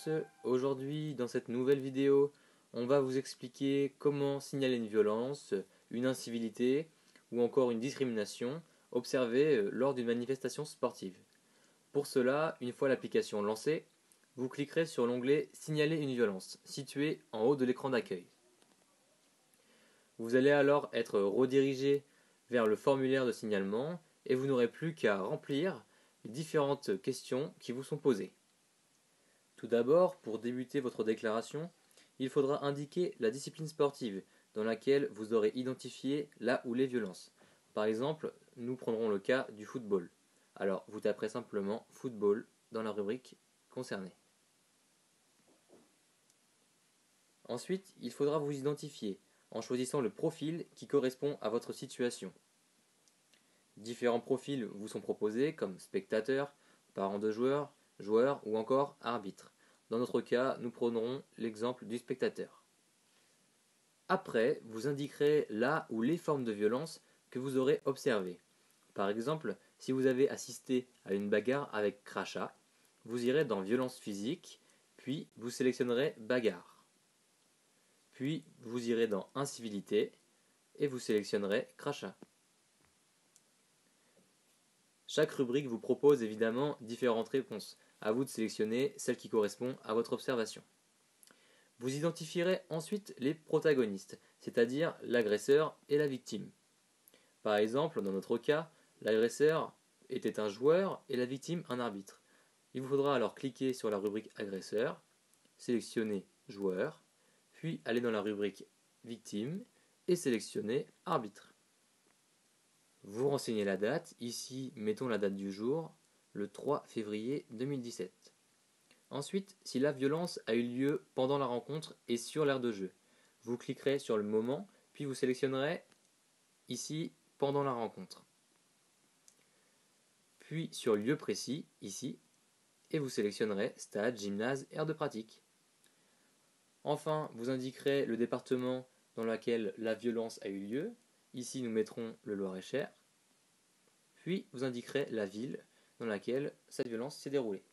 tous, aujourd'hui dans cette nouvelle vidéo, on va vous expliquer comment signaler une violence, une incivilité ou encore une discrimination observée lors d'une manifestation sportive. Pour cela, une fois l'application lancée, vous cliquerez sur l'onglet Signaler une violence, situé en haut de l'écran d'accueil. Vous allez alors être redirigé vers le formulaire de signalement et vous n'aurez plus qu'à remplir les différentes questions qui vous sont posées. Tout d'abord, pour débuter votre déclaration, il faudra indiquer la discipline sportive dans laquelle vous aurez identifié la ou les violences. Par exemple, nous prendrons le cas du football. Alors, vous taperez simplement football dans la rubrique concernée. Ensuite, il faudra vous identifier en choisissant le profil qui correspond à votre situation. Différents profils vous sont proposés comme spectateur, parent de joueur, joueur ou encore arbitre. Dans notre cas, nous prendrons l'exemple du spectateur. Après, vous indiquerez la ou les formes de violence que vous aurez observées. Par exemple, si vous avez assisté à une bagarre avec crachat, vous irez dans violence physique, puis vous sélectionnerez bagarre. Puis vous irez dans incivilité et vous sélectionnerez crachat. Chaque rubrique vous propose évidemment différentes réponses. À vous de sélectionner celle qui correspond à votre observation. Vous identifierez ensuite les protagonistes, c'est-à-dire l'agresseur et la victime. Par exemple, dans notre cas, l'agresseur était un joueur et la victime un arbitre. Il vous faudra alors cliquer sur la rubrique agresseur, sélectionner joueur, puis aller dans la rubrique victime et sélectionner arbitre. Vous renseignez la date, ici mettons la date du jour, le 3 février 2017. Ensuite, si la violence a eu lieu pendant la rencontre et sur l'aire de jeu, vous cliquerez sur le moment, puis vous sélectionnerez ici pendant la rencontre. Puis sur lieu précis, ici, et vous sélectionnerez stade, gymnase, aire de pratique. Enfin, vous indiquerez le département dans lequel la violence a eu lieu. Ici, nous mettrons le Loir-et-Cher. Puis, vous indiquerez la ville dans laquelle cette violence s'est déroulée.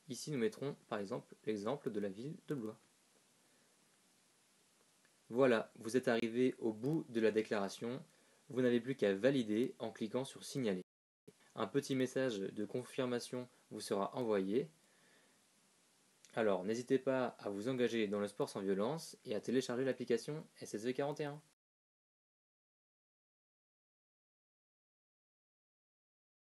Ici, nous mettrons par exemple l'exemple de la ville de Blois. Voilà, vous êtes arrivé au bout de la déclaration. Vous n'avez plus qu'à valider en cliquant sur Signaler. Un petit message de confirmation vous sera envoyé. Alors, n'hésitez pas à vous engager dans le sport sans violence et à télécharger l'application SSV41.